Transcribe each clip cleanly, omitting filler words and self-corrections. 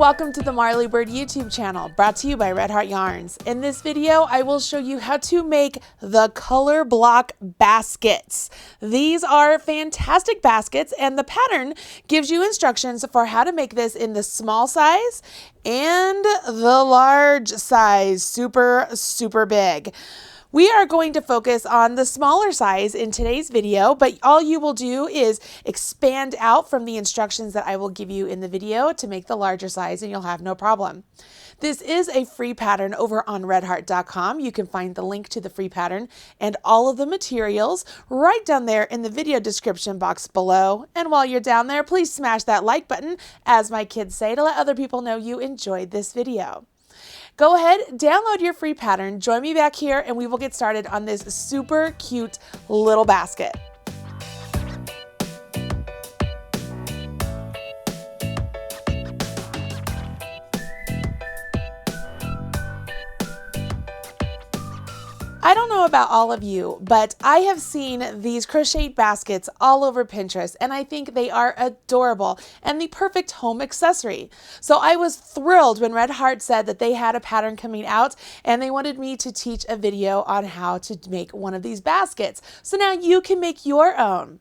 welcome to the Marley Bird YouTube channel, brought to you by Red Heart Yarns. In this video, I will show you how to make the color block baskets. These are fantastic baskets, and the pattern gives you instructions for how to make this in the small size and the large size, super big. We are going to focus on the smaller size in today's video, but all you will do is expand out from the instructions that I will give you in the video to make the larger size, and you'll have no problem. This is a free pattern over on redheart.com. You can find the link to the free pattern and all of the materials right down there in the video description box below. And while you're down there, please smash that like button, as my kids say, to let other people know you enjoyed this video. Go ahead, download your free pattern, join me back here, and we will get started on this super cute little basket. I don't know about all of you, but I have seen these crocheted baskets all over Pinterest, and I think they are adorable and the perfect home accessory. So I was thrilled when Red Heart said that they had a pattern coming out and they wanted me to teach a video on how to make one of these baskets. So now you can make your own.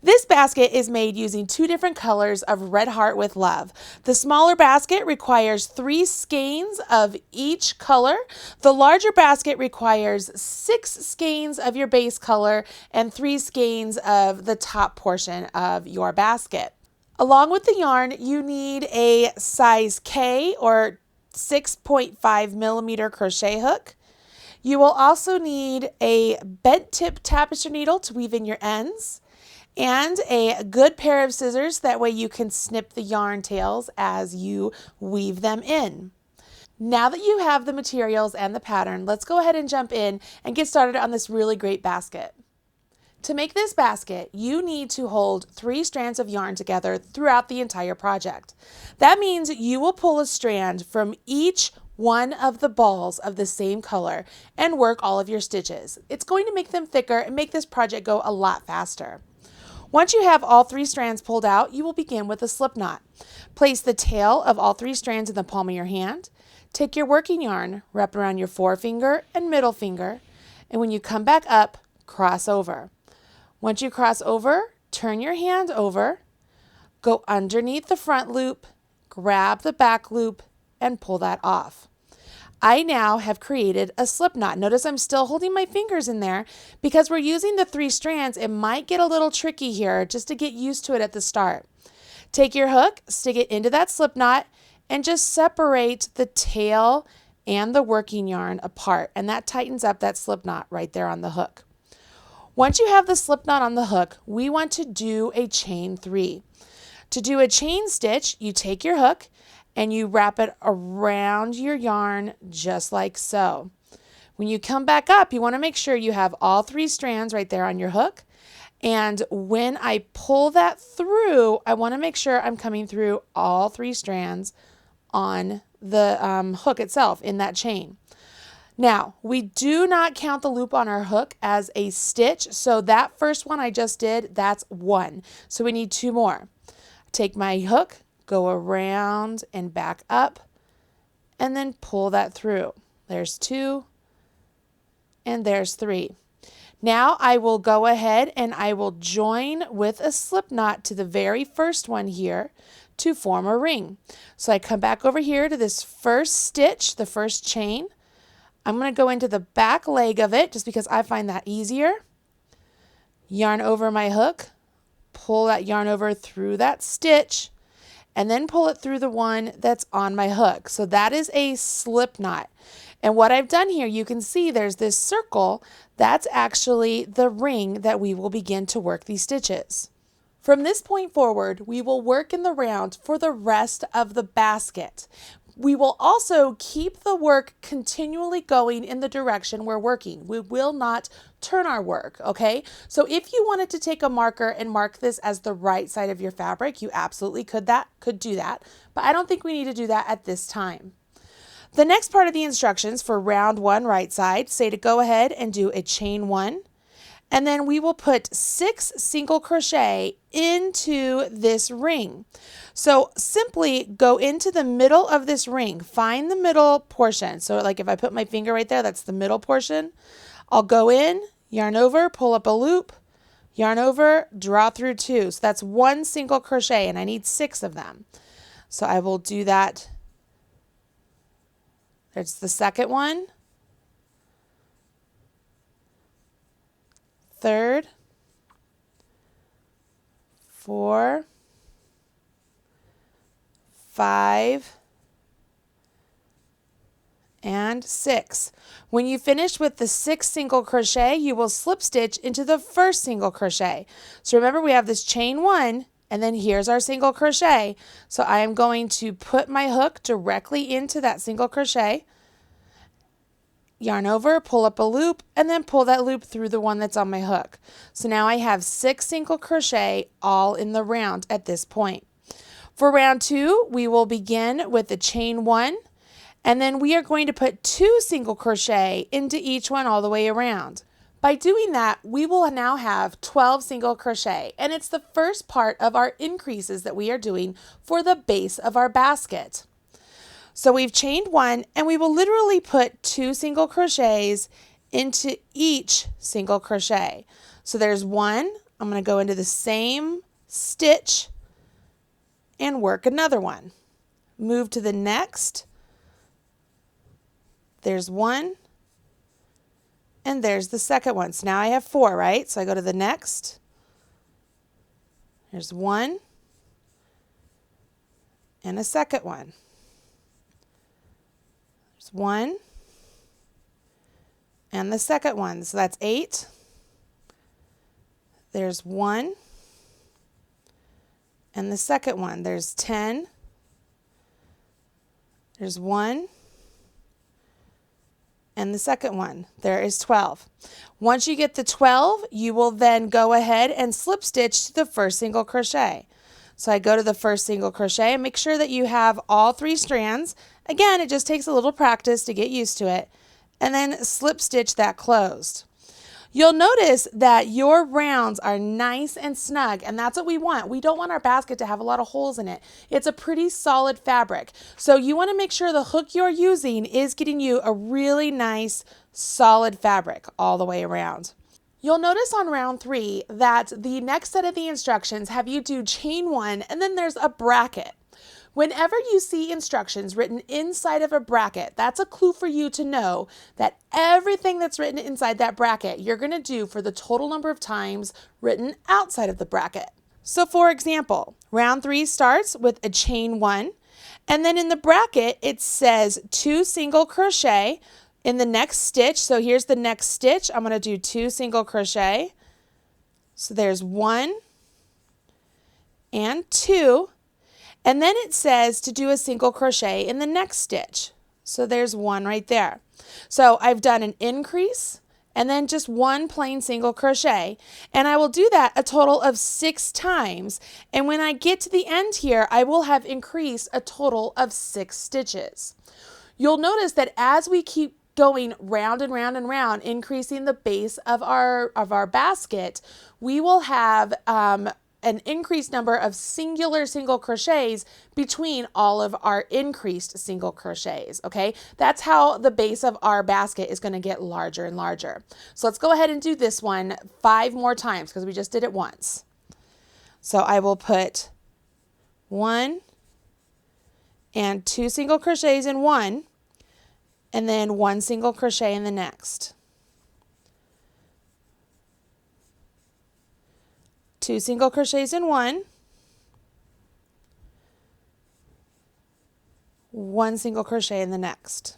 This basket is made using two different colors of Red Heart with Love. The smaller basket requires 3 skeins of each color. The larger basket requires 6 skeins of your base color and 3 skeins of the top portion of your basket. Along with the yarn, you need a size K or 6.5 millimeter crochet hook. You will also need a bent tip tapestry needle to weave in your ends, and a good pair of scissors, that way you can snip the yarn tails as you weave them in. Now that you have the materials and the pattern, let's go ahead and jump in and get started on this really great basket. To make this basket, you need to hold 3 strands of yarn together throughout the entire project. That means you will pull a strand from each one of the balls of the same color and work all of your stitches. It's going to make them thicker and make this project go a lot faster. Once you have all 3 strands pulled out, you will begin with a slip knot. Place the tail of all 3 strands in the palm of your hand. Take your working yarn, wrap around your forefinger and middle finger, and when you come back up, cross over. Once you cross over, turn your hand over, go underneath the front loop, grab the back loop, and pull that off. I now have created a slip knot. Notice I'm still holding my fingers in there because we're using the 3 strands. It might get a little tricky here, just to get used to it at the start. Take your hook, stick it into that slip knot, and just separate the tail and the working yarn apart, and that tightens up that slip knot right there on the hook. Once you have the slip knot on the hook, we want to do a chain 3. To do a chain stitch, you take your hook and you wrap it around your yarn just like so. When you come back up, you want to make sure you have all 3 strands right there on your hook. And when I pull that through, I want to make sure I'm coming through all 3 strands on the hook itself in that chain. Now, we do not count the loop on our hook as a stitch, so that first one I just did, that's 1. So we need 2 more. Take my hook, go around and back up, and then pull that through. There's 2, and there's 3. Now I will go ahead and I will join with a slip knot to the very first one here to form a ring. So I come back over here to this first stitch, the first chain. I'm going to go into the back leg of it just because I find that easier. Yarn over my hook, pull that yarn over through that stitch, and then pull it through the one that's on my hook. So that is a slip knot. And what I've done here, you can see there's this circle. That's actually the ring that we will begin to work these stitches. From this point forward, we will work in the round for the rest of the basket. We will also keep the work continually going in the direction we're working. We will not turn our work, okay? So if you wanted to take a marker and mark this as the right side of your fabric, you absolutely could do that, but I don't think we need to do that at this time. The next part of the instructions for round 1 right side say to go ahead and do a chain 1, and then we will put 6 single crochet into this ring. So simply go into the middle of this ring, find the middle portion. So like if I put my finger right there, that's the middle portion. I'll go in, yarn over, pull up a loop, yarn over, draw through 2. So that's 1 single crochet, and I need 6 of them. So I will do that. There's the second one, third, 4, 5, and 6. When you finish with the 6th single crochet, you will slip stitch into the first single crochet. So remember, we have this chain 1, and then here's our single crochet. So I am going to put my hook directly into that single crochet, yarn over, pull up a loop, and then pull that loop through the one that's on my hook. So now I have 6 single crochet all in the round at this point. For round 2, we will begin with the chain 1, and then we are going to put 2 single crochet into each one all the way around. By doing that, we will now have 12 single crochet, and it's the first part of our increases that we are doing for the base of our basket. So we've chained 1, and we will literally put 2 single crochets into each single crochet. So there's 1, I'm going to go into the same stitch and work another one. Move to the next. There's 1, and there's the second one. So now I have 4, right? So I go to the next. There's 1 and a second one. There's 1 and the second one. So that's 8. There's 1 and the second one. There's 10. There's 1 and the second one. There is 12. Once you get the 12, you will then go ahead and slip stitch to the first single crochet. So I go to the first single crochet and make sure that you have all 3 strands. Again, it just takes a little practice to get used to it. And then slip stitch that closed. You'll notice that your rounds are nice and snug, and that's what we want. We don't want our basket to have a lot of holes in it. It's a pretty solid fabric. So you want to make sure the hook you're using is getting you a really nice, solid fabric all the way around. You'll notice on round 3 that the next set of the instructions have you do chain 1, and then there's a bracket. Whenever you see instructions written inside of a bracket, that's a clue for you to know that everything that's written inside that bracket you're going to do for the total number of times written outside of the bracket. So for example, round 3 starts with a chain 1, and then in the bracket it says 2 single crochet in the next stitch. So here's the next stitch. I'm going to do 2 single crochet. So there's 1 and 2. And then it says to do a single crochet in the next stitch. So there's 1 right there. So I've done an increase and then just 1 plain single crochet. And I will do that a total of 6 times. And when I get to the end here, I will have increased a total of 6 stitches. You'll notice that as we keep going round and round and round, increasing the base of our basket, we will have an increased number of singular single crochets between all of our increased single crochets, okay? That's how the base of our basket is going to get larger and larger. So let's go ahead and do this one 5 more times because we just did it once. So I will put 1 and 2 single crochets in one, and then 1 single crochet in the next. 2 single crochets in one, 1 single crochet in the next.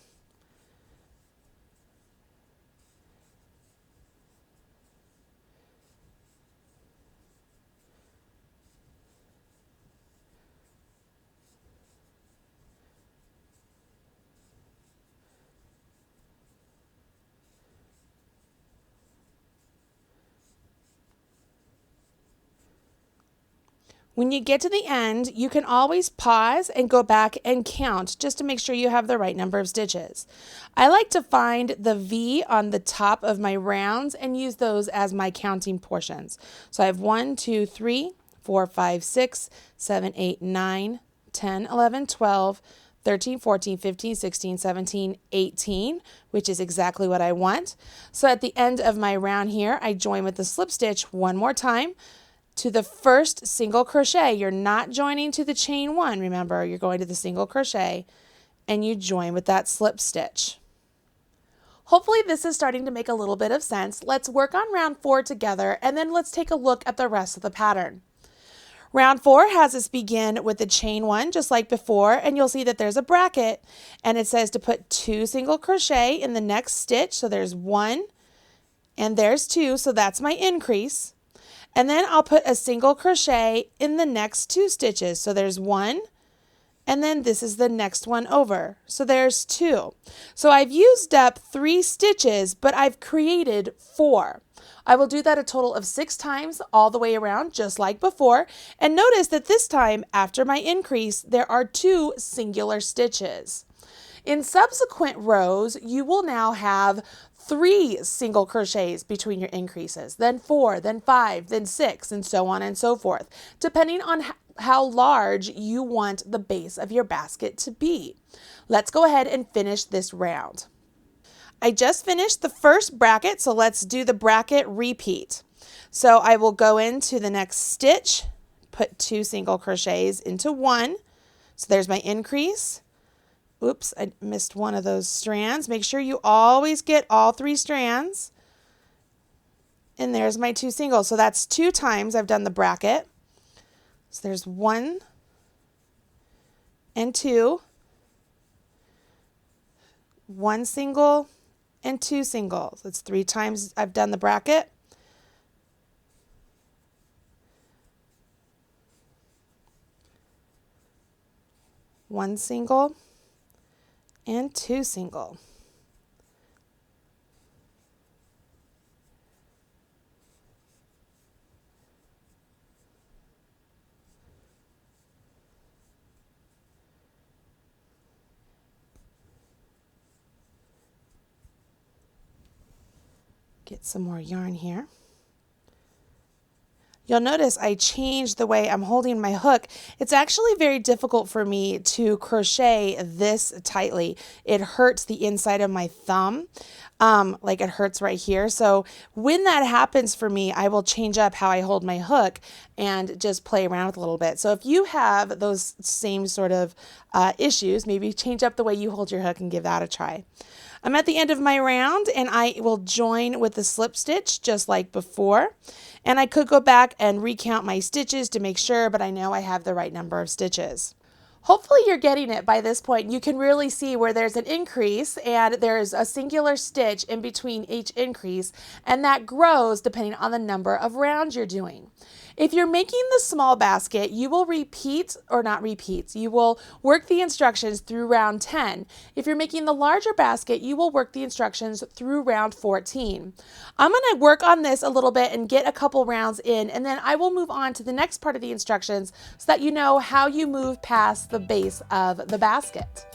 When you get to the end, you can always pause and go back and count just to make sure you have the right number of stitches. I like to find the V on the top of my rounds and use those as my counting portions. So I have 1, 2, 3, 4, 5, 6, 7, 8, 9, 10, 11, 12, 13, 14, 15, 16, 17, 18, which is exactly what I want. So at the end of my round here, I join with the slip stitch one more time to the first single crochet. You're not joining to the chain one, remember, you're going to the single crochet and you join with that slip stitch. Hopefully this is starting to make a little bit of sense. Let's work on round 4 together and then let's take a look at the rest of the pattern. Round 4 has us begin with the chain 1 just like before, and you'll see that there's a bracket and it says to put 2 single crochet in the next stitch. So there's 1 and there's 2, so that's my increase. And then I'll put a single crochet in the next 2 stitches. So there's 1, and then this is the next one over. So there's 2. So I've used up 3 stitches, but I've created 4. I will do that a total of 6 times all the way around, just like before. And notice that this time, after my increase, there are 2 singular stitches. In subsequent rows, you will now have 3 single crochets between your increases, then 4, then 5, then 6, and so on and so forth, depending on how large you want the base of your basket to be. Let's go ahead and finish this round. I just finished the first bracket, so let's do the bracket repeat. So I will go into the next stitch, put 2 single crochets into 1. So there's my increase. Oops, I missed one of those strands. Make sure you always get all 3 strands. And there's my 2 singles. So that's 2 times I've done the bracket. So there's 1 and 2, 1 single and 2 singles. That's 3 times I've done the bracket. One single and 2 single. Get some more yarn here. You'll notice I changed the way I'm holding my hook. It's actually very difficult for me to crochet this tightly. It hurts the inside of my thumb, like it hurts right here. So when that happens for me, I will change up how I hold my hook and just play around with a little bit. So if you have those same sort of issues, maybe change up the way you hold your hook and give that a try. I'm at the end of my round and I will join with the slip stitch just like before. And I could go back and recount my stitches to make sure, but I know I have the right number of stitches. Hopefully you're getting it by this point. You can really see where there's an increase and there's a singular stitch in between each increase, and that grows depending on the number of rounds you're doing. If you're making the small basket, you will you will work the instructions through round 10. If you're making the larger basket, you will work the instructions through round 14. I'm going to work on this a little bit and get a couple rounds in, and then I will move on to the next part of the instructions so that you know how you move past the base of the basket.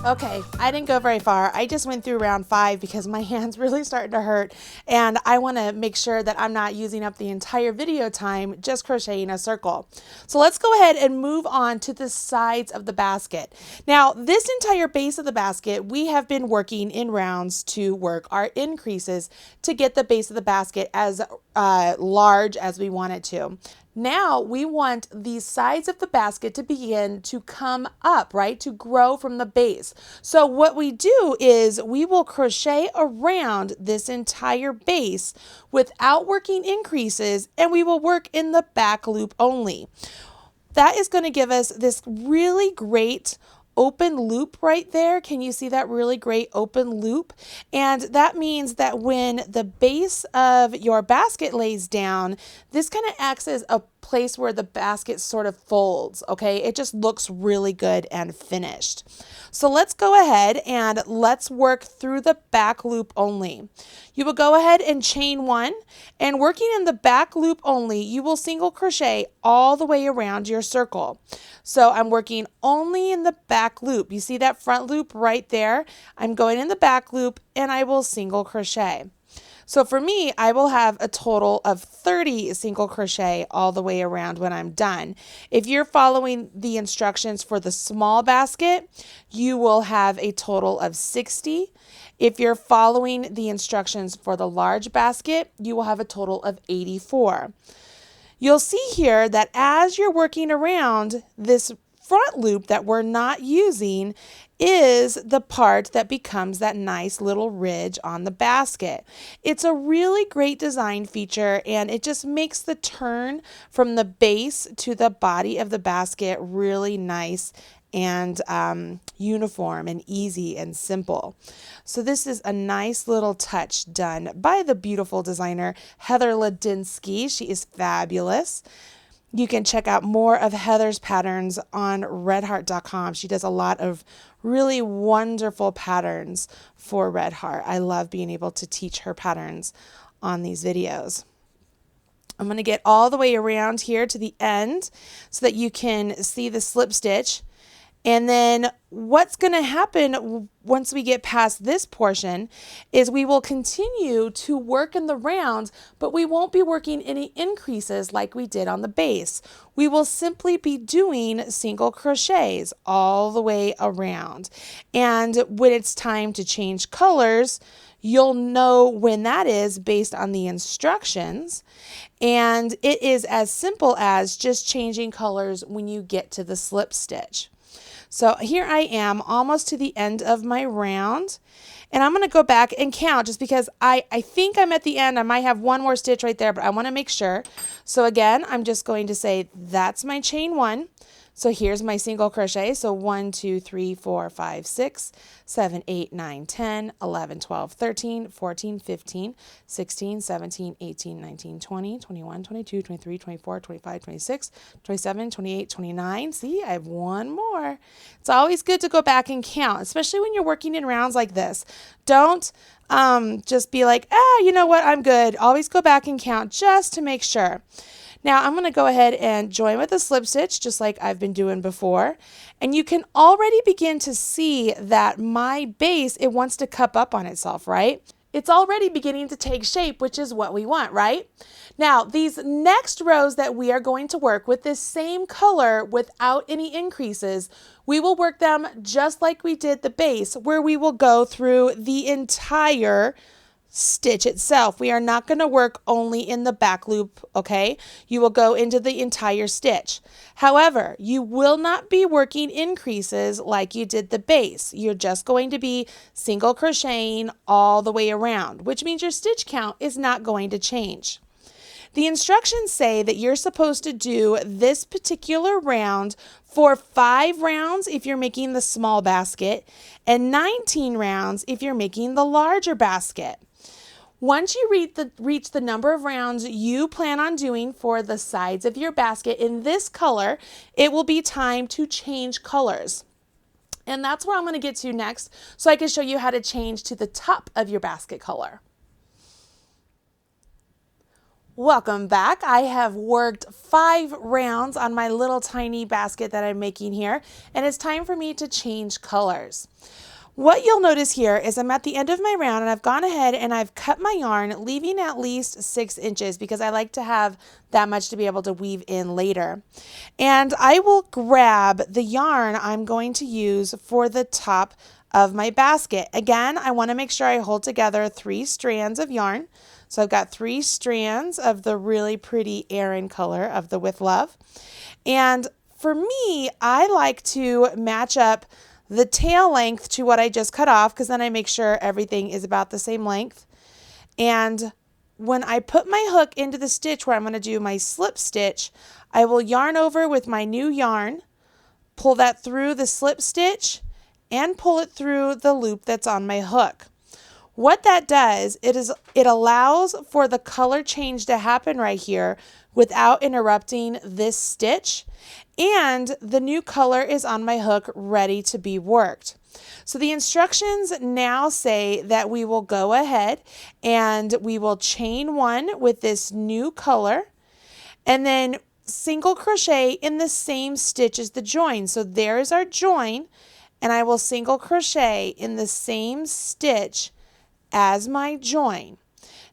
Okay, I didn't go very far. I just went through round 5 because my hand's really starting to hurt and I want to make sure that I'm not using up the entire video time just crocheting a circle. So let's go ahead and move on to the sides of the basket. Now, this entire base of the basket, we have been working in rounds to work our increases to get the base of the basket as large as we want it to. Now we want these sides of the basket to begin to come up, right? To grow from the base. So what we do is we will crochet around this entire base without working increases, and we will work in the back loop only. That is going to give us this really great open loop right there. Can you see that really great open loop? And that means that when the base of your basket lays down, this kind of acts as a place where the basket sort of folds, okay? It just looks really good and finished. So let's go ahead and let's work through the back loop only. You will go ahead and chain 1, and working in the back loop only, you will single crochet all the way around your circle. So I'm working only in the back loop. You see that front loop right there? I'm going in the back loop and I will single crochet. So for me, I will have a total of 30 single crochet all the way around when I'm done. If you're following the instructions for the small basket, you will have a total of 60. If you're following the instructions for the large basket, you will have a total of 84. You'll see here that as you're working around, this front loop that we're not using is the part that becomes that nice little ridge on the basket. It's a really great design feature, and it just makes the turn from the base to the body of the basket really nice and uniform and easy and simple. So this is a nice little touch done by the beautiful designer Heather Ladinsky. She is fabulous. You can check out more of Heather's patterns on redheart.com. She does a lot of really wonderful patterns for Red Heart. I love being able to teach her patterns on these videos. I'm going to get all the way around here to the end so that you can see the slip stitch. And then what's going to happen once we get past this portion is we will continue to work in the rounds, but we won't be working any increases like we did on the base. We will simply be doing single crochets all the way around. And when it's time to change colors, you'll know when that is based on the instructions. And it is as simple as just changing colors when you get to the slip stitch. So here I am almost to the end of my round, and I'm going to go back and count just because I think I'm at the end. I might have one more stitch right there, but I want to make sure. So again, I'm just going to say that's my chain 1. So here's my single crochet. So 1, 2, 3, 4, 5, 6, 7, 8, 9, 10, 11, 12, 13, 14, 15, 16, 17, 18, 19, 20, 21, 22, 23, 24, 25, 26, 27, 28, 29. See, I have one more. It's always good to go back and count, especially when you're working in rounds like this. Don't just be like, you know what, I'm good. Always go back and count just to make sure. Now I'm going to go ahead and join with a slip stitch just like I've been doing before. And you can already begin to see that my base, it wants to cup up on itself, right? It's already beginning to take shape, which is what we want, right? Now, these next rows that we are going to work with this same color without any increases, we will work them just like we did the base, where we will go through the entire stitch itself. We are not going to work only in the back loop, okay? You will go into the entire stitch. However, you will not be working increases like you did the base. You're just going to be single crocheting all the way around, which means your stitch count is not going to change. The instructions say that you're supposed to do this particular round for 5 rounds if you're making the small basket and 19 rounds if you're making the larger basket. Once you reach the number of rounds you plan on doing for the sides of your basket in this color, it will be time to change colors. And that's where I'm going to get to next, so I can show you how to change to the top of your basket color. Welcome back. I have worked 5 rounds on my little tiny basket that I'm making here, and it's time for me to change colors. What you'll notice here is I'm at the end of my round and I've gone ahead and I've cut my yarn, leaving at least 6 inches because I like to have that much to be able to weave in later. And I will grab the yarn I'm going to use for the top of my basket. Again, I want to make sure I hold together 3 strands of yarn. So I've got 3 strands of the really pretty Aran color of the With Love. And for me, I like to match up the tail length to what I just cut off, because then I make sure everything is about the same length. And when I put my hook into the stitch where I'm going to do my slip stitch, I will yarn over with my new yarn, pull that through the slip stitch, and pull it through the loop that's on my hook. What that does, it allows for the color change to happen right here without interrupting this stitch, and the new color is on my hook ready to be worked. So the instructions now say that we will go ahead and we will chain 1 with this new color and then single crochet in the same stitch as the join. So there's our join, and I will single crochet in the same stitch as my join.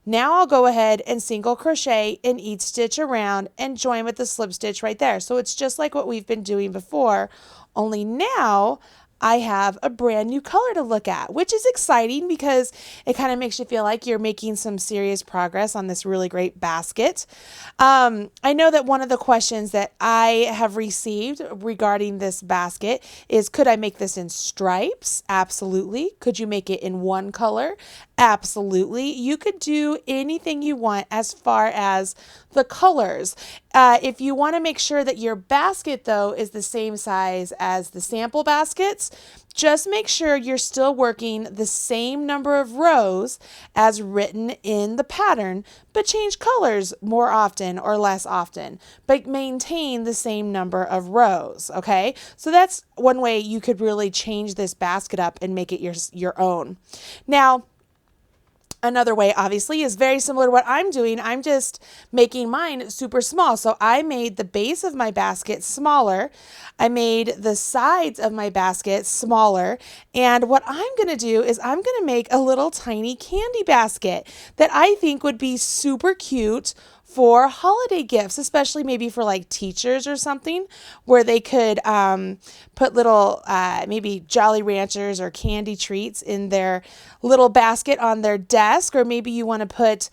Now I'll go ahead and single crochet in each stitch around and join with the slip stitch right there. So it's just like what we've been doing before, only now I have a brand new color to look at, which is exciting because it kind of makes you feel like you're making some serious progress on this really great basket. I know that one of the questions that I have received regarding this basket is, could I make this in stripes? Absolutely. Could you make it in one color? Absolutely. You could do anything you want as far as the colors. If you want to make sure that your basket, though, is the same size as the sample baskets, just make sure you're still working the same number of rows as written in the pattern, but change colors more often or less often, but maintain the same number of rows, okay? So that's one way you could really change this basket up and make it your own. Now, another way, obviously, is very similar to what I'm doing. I'm just making mine super small. So I made the base of my basket smaller. I made the sides of my basket smaller. And what I'm going to do is I'm going to make a little tiny candy basket that I think would be super cute for holiday gifts, especially maybe for like teachers or something, where they could put little maybe Jolly Ranchers or candy treats in their little basket on their desk, or maybe you want to put,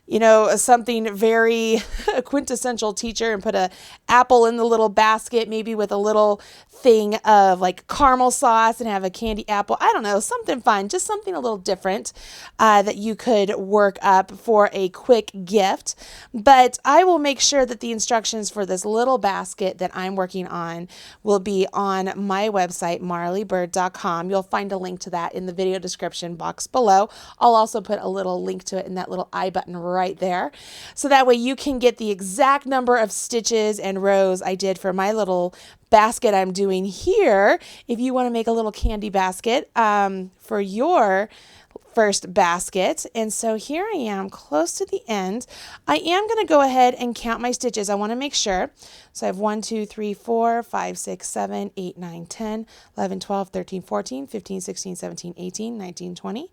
you know, something very quintessential teacher and put a apple in the little basket, maybe with a little thing of like caramel sauce and have a candy apple. I don't know, something fun, just something a little different that you could work up for a quick gift. But I will make sure that the instructions for this little basket that I'm working on will be on my website, marleybird.com. You'll find a link to that in the video description box below. I'll also put a little link to it in that little I button right there. So that way you can get the exact number of stitches and rows I did for my little basket I'm doing here. If you want to make a little candy basket for your first basket. And so here I am close to the end. I am going to go ahead and count my stitches. I want to make sure. So I have 1, 2, 3, 4, 5, 6, 7, 8, 9, 10, 11, 12, 13, 14, 15, 16, 17, 18, 19, 20.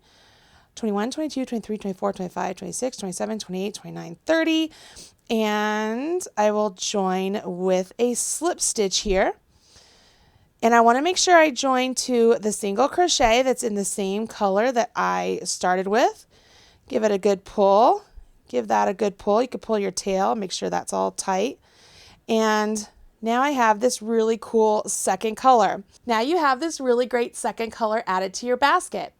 21, 22, 23, 24, 25, 26, 27, 28, 29, 30. And I will join with a slip stitch here. And I want to make sure I join to the single crochet that's in the same color that I started with. Give it a good pull. Give that a good pull. You could pull your tail, make sure that's all tight. And now I have this really cool second color. Now you have this really great second color added to your basket.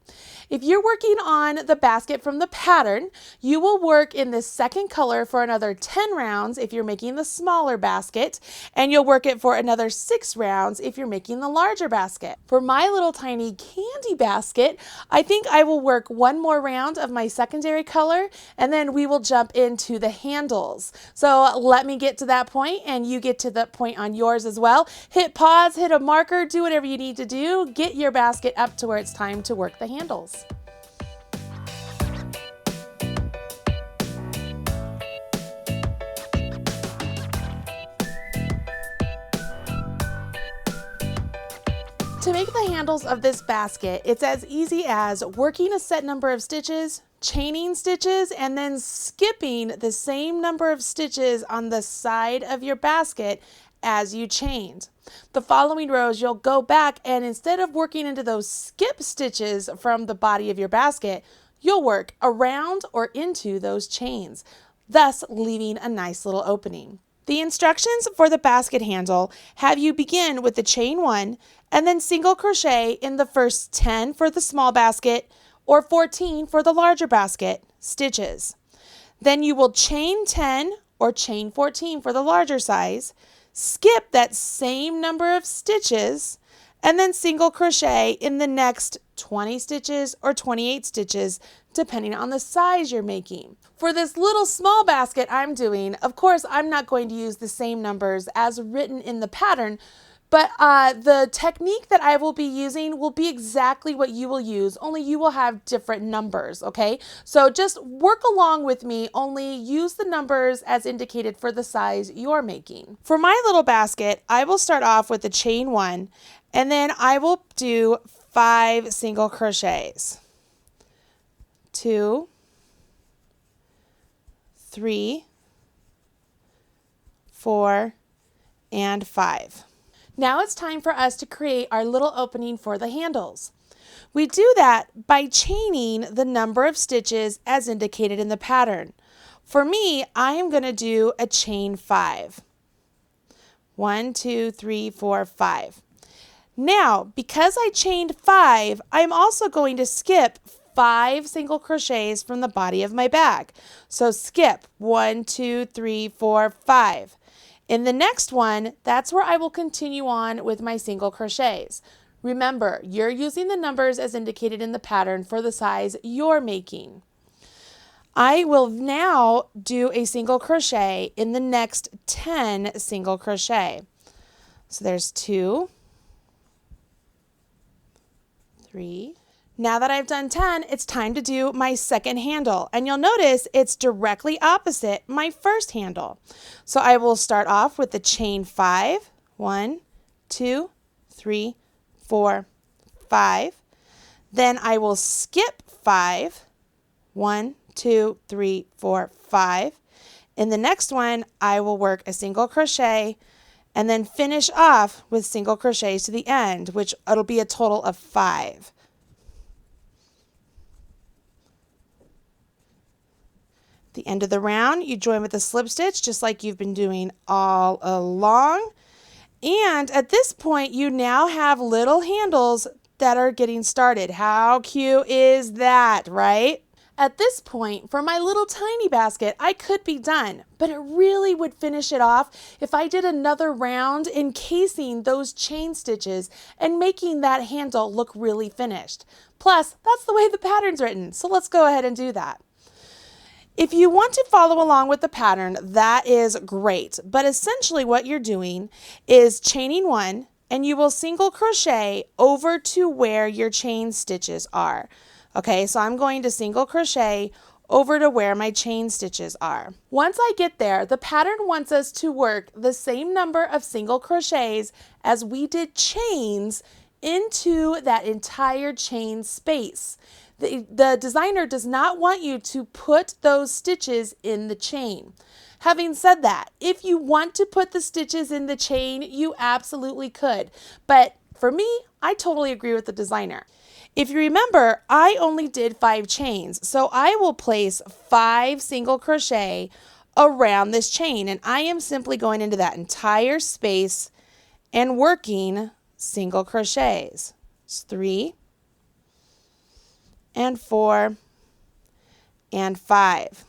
If you're working on the basket from the pattern, you will work in this second color for another 10 rounds if you're making the smaller basket, and you'll work it for another 6 rounds if you're making the larger basket. For my little tiny candy basket, I think I will work one more round of my secondary color, and then we will jump into the handles. So let me get to that point, and you get to the point on yours as well. Hit pause, hit a marker, do whatever you need to do. Get your basket up to where it's time to work the handles. To make the handles of this basket, it's as easy as working a set number of stitches, chaining stitches, and then skipping the same number of stitches on the side of your basket as you chained. The following rows, you'll go back, and instead of working into those skip stitches from the body of your basket, you'll work around or into those chains, thus leaving a nice little opening. The instructions for the basket handle have you begin with the chain 1 and then single crochet in the first 10 for the small basket or 14 for the larger basket stitches. Then you will chain 10 or chain 14 for the larger size, skip that same number of stitches, and then single crochet in the next 20 stitches or 28 stitches, depending on the size you're making. For this little small basket I'm doing, of course, I'm not going to use the same numbers as written in the pattern But the technique that I will be using will be exactly what you will use, only you will have different numbers, okay? So just work along with me, only use the numbers as indicated for the size you're making. For my little basket, I will start off with the chain 1, and then I will do 5 single crochets. 2, 3, 4, and 5. Now it's time for us to create our little opening for the handles. We do that by chaining the number of stitches as indicated in the pattern. For me, I am going to do a chain 5. 1, 2, 3, 4, 5. Now, because I chained 5, I'm also going to skip 5 single crochets from the body of my bag. So skip 1, 2, 3, 4, 5. In the next one, that's where I will continue on with my single crochets. Remember, you're using the numbers as indicated in the pattern for the size you're making. I will now do a single crochet in the next 10 single crochet. So there's 2, 3. Now that I've done 10, it's time to do my second handle, and you'll notice it's directly opposite my first handle. So I will start off with the chain 5, 1, 2, 3, 4, 5. Then I will skip 5, 1, 2, 3, 4, 5. In the next one, I will work a single crochet and then finish off with single crochets to the end, which it'll be a total of 5. The end of the round, you join with a slip stitch just like you've been doing all along. And at this point, you now have little handles that are getting started. How cute is that, right? At this point, for my little tiny basket, I could be done, but it really would finish it off if I did another round encasing those chain stitches and making that handle look really finished. Plus, that's the way the pattern's written, so let's go ahead and do that. If you want to follow along with the pattern, that is great. But essentially what you're doing is chaining 1, and you will single crochet over to where your chain stitches are. Okay, so I'm going to single crochet over to where my chain stitches are. Once I get there, the pattern wants us to work the same number of single crochets as we did chains into that entire chain space. The designer does not want you to put those stitches in the chain. Having said that, if you want to put the stitches in the chain, you absolutely could. But for me, I totally agree with the designer. If you remember, I only did 5 chains, so I will place 5 single crochet around this chain, and I am simply going into that entire space and working single crochets. It's 3, and 4, and 5.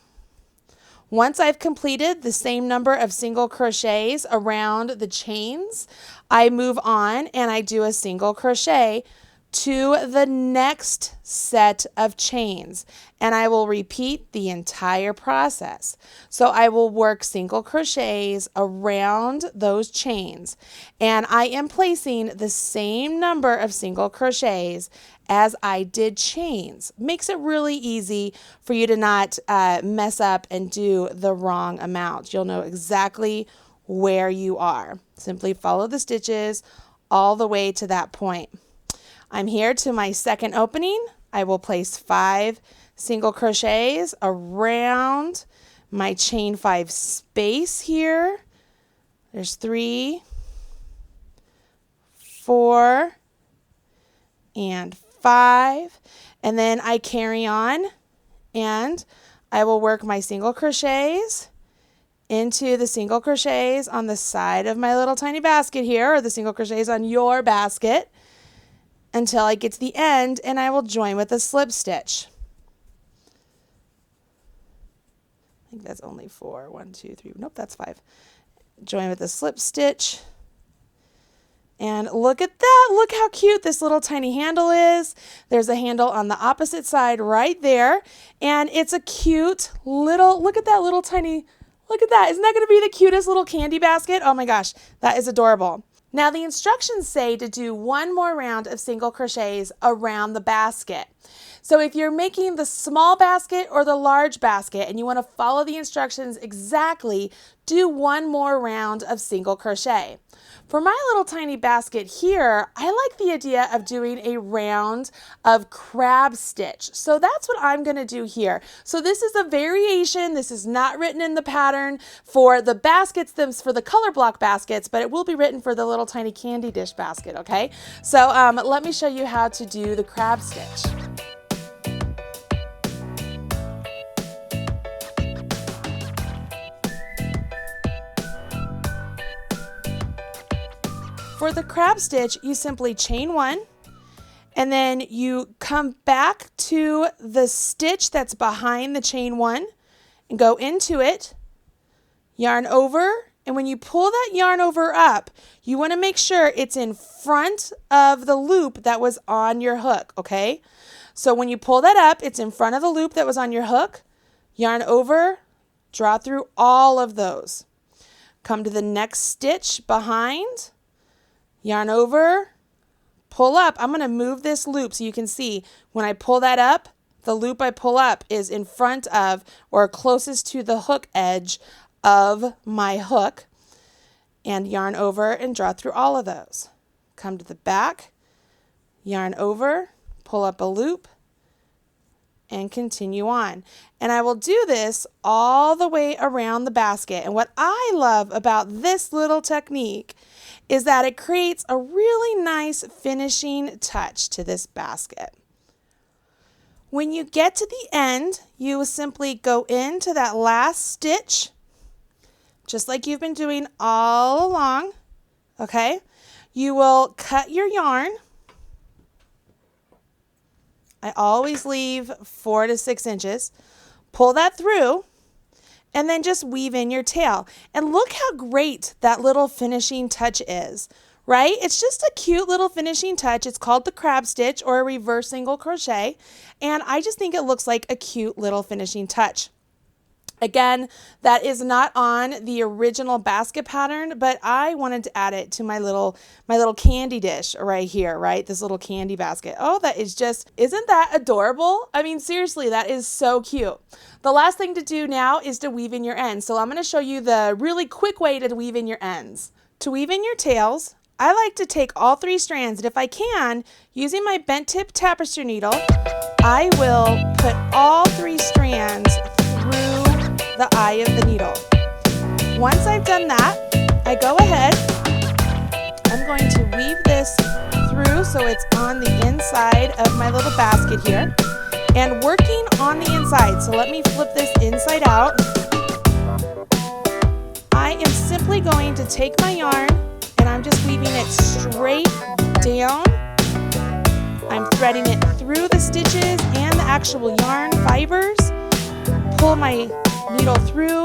Once I've completed the same number of single crochets around the chains, I move on and I do a single crochet to the next set of chains, and I will repeat the entire process. So I will work single crochets around those chains, and I am placing the same number of single crochets as I did chains. Makes it really easy for you to not mess up and do the wrong amount. You'll know exactly where you are. Simply follow the stitches all the way to that point. I'm here to my second opening. I will place 5 single crochets around my chain 5 space here. There's 3, 4, and 5. And then I carry on and I will work my single crochets into the single crochets on the side of my little tiny basket here, or the single crochets on your basket, until I get to the end, and I will join with a slip stitch. I think that's only 4. 1, 2, 3. Nope, that's 5. Join with a slip stitch. And look at that. Look how cute this little tiny handle is. There's a handle on the opposite side right there. And it's a cute little, look at that little tiny, look at that. Isn't that going to be the cutest little candy basket? Oh my gosh, that is adorable. Now the instructions say to do one more round of single crochets around the basket. So if you're making the small basket or the large basket and you want to follow the instructions exactly, do one more round of single crochet. For my little tiny basket here, I like the idea of doing a round of crab stitch. So that's what I'm going to do here. So this is a variation. This is not written in the pattern for the baskets, for the color block baskets, but it will be written for the little tiny candy dish basket, okay? So let me show you how to do the crab stitch. For the crab stitch, you simply chain one, and then you come back to the stitch that's behind the chain one and go into it, yarn over, and when you pull that yarn over up, you want to make sure it's in front of the loop that was on your hook, okay? So when you pull that up, it's in front of the loop that was on your hook, yarn over, draw through all of those. Come to the next stitch behind, yarn over, pull up. I'm going to move this loop so you can see when I pull that up, the loop I pull up is in front of or closest to the hook edge of my hook, and yarn over and draw through all of those. Come to the back, yarn over, pull up a loop, and continue on. And I will do this all the way around the basket. And what I love about this little technique is that it creates a really nice finishing touch to this basket. When you get to the end, you will simply go into that last stitch, just like you've been doing all along, okay? You will cut your yarn. I always leave 4 to 6 inches. Pull that through, and then just weave in your tail. And look how great that little finishing touch is, right? It's just a cute little finishing touch. It's called the crab stitch or a reverse single crochet. And I just think it looks like a cute little finishing touch. Again, that is not on the original basket pattern, but I wanted to add it to my little candy dish right here, right? This little candy basket. Oh, that is just, isn't that adorable? I mean, seriously, that is so cute. The last thing to do now is to weave in your ends. So I'm going to show you the really quick way to weave in your ends. To weave in your tails, I like to take all 3 strands, and if I can, using my bent tip tapestry needle, I will put all 3 strands through the eye of the needle. Once I've done that, I go ahead, I'm going to weave this through so it's on the inside of my little basket here, and working on the inside. So let me flip this inside out. I am simply going to take my yarn and I'm just weaving it straight down. I'm threading it through the stitches and the actual yarn fibers. Pull my needle through,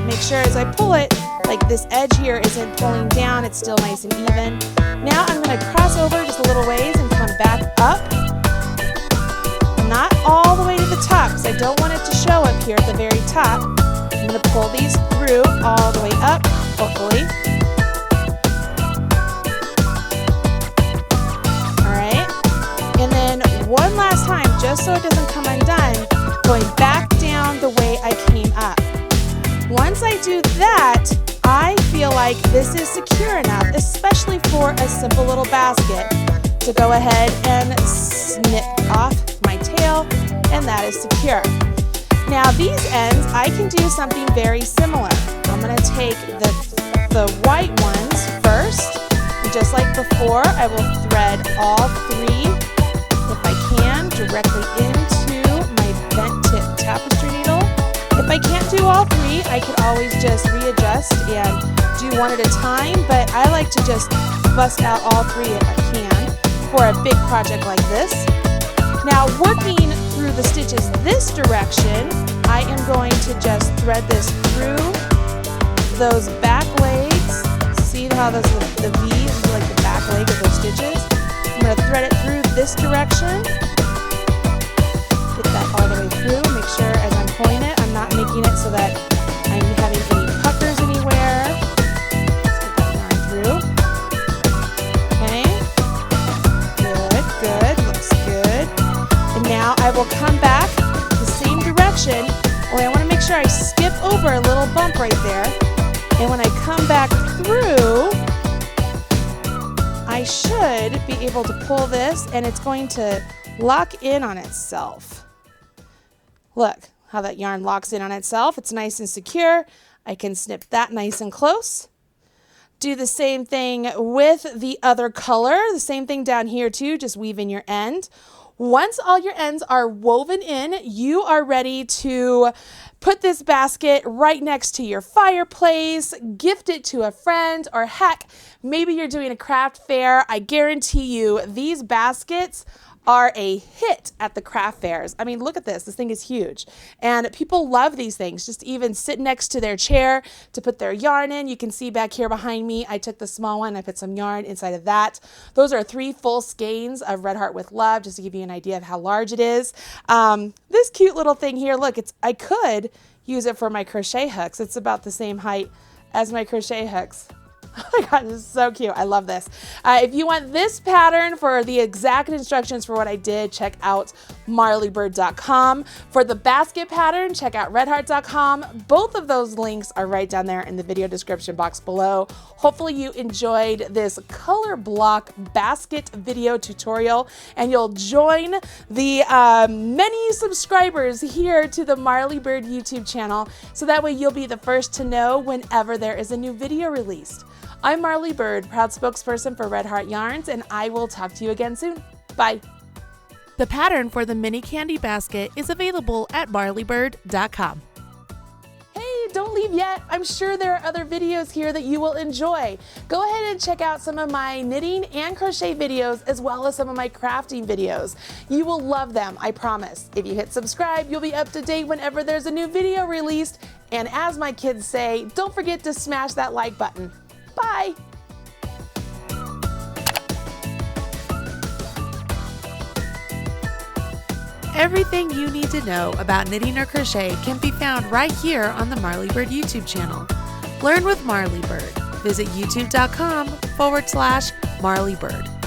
make sure as I pull it, like this edge here isn't pulling down, it's still nice and even. Now I'm going to cross over just a little ways and come back up. Not all the way to the top because I don't want it to show up here at the very top. I'm going to pull these through all the way up, hopefully. Alright, and then one last time, just so it doesn't come undone, going back down the way I came up. Once I do that, I feel like this is secure enough, especially for a simple little basket, to go ahead and snip off my tail, and that is secure. Now these ends, I can do something very similar. I'm going to take the white ones first, and just like before, I will thread all 3, if I can, directly into my bent tip tapestry needle. If I can't do all 3, I could always just readjust and do one at a time, but I like to just bust out all 3 if I can for a big project like this. Now working through the stitches this direction, I am going to just thread this through those back legs. See how the V is like the back leg of those stitches? I'm going to thread it through this direction. Get that all the way through. Make sure as I'm pulling it, I'm not making it so that I'm having any puckers anywhere. Let's get that yarn through. And when I come back through, I should be able to pull this and it's going to lock in on itself. Look how that yarn locks in on itself. It's nice and secure. I can snip that nice and close. Do the same thing with the other color. The same thing down here too, just weave in your end. Once all your ends are woven in, you are ready to put this basket right next to your fireplace, gift it to a friend, or heck, maybe you're doing a craft fair. I guarantee you these baskets are a hit at the craft fairs. I mean, look at this. This thing is huge. And people love these things. Just even sit next to their chair to put their yarn in. You can see back here behind me, I took the small one. I put some yarn inside of that. Those are 3 full skeins of Red Heart with Love, just to give you an idea of how large it is. This cute little thing here, look, I could use it for my crochet hooks. It's about the same height as my crochet hooks. Oh my God, this is so cute. I love this. If you want this pattern for the exact instructions for what I did, check out marleybird.com. For the basket pattern, check out redheart.com. Both of those links are right down there in the video description box below. Hopefully you enjoyed this color block basket video tutorial and you'll join the many subscribers here to the Marley Bird YouTube channel so that way you'll be the first to know whenever there is a new video released. I'm Marley Bird, proud spokesperson for Red Heart Yarns, and I will talk to you again soon. Bye. The pattern for the mini candy basket is available at marleybird.com. Hey, don't leave yet. I'm sure there are other videos here that you will enjoy. Go ahead and check out some of my knitting and crochet videos as well as some of my crafting videos. You will love them, I promise. If you hit subscribe, you'll be up to date whenever there's a new video released. And as my kids say, don't forget to smash that like button. Bye! Everything you need to know about knitting or crochet can be found right here on the Marley Bird YouTube channel. Learn with Marley Bird. Visit youtube.com/Marley Bird.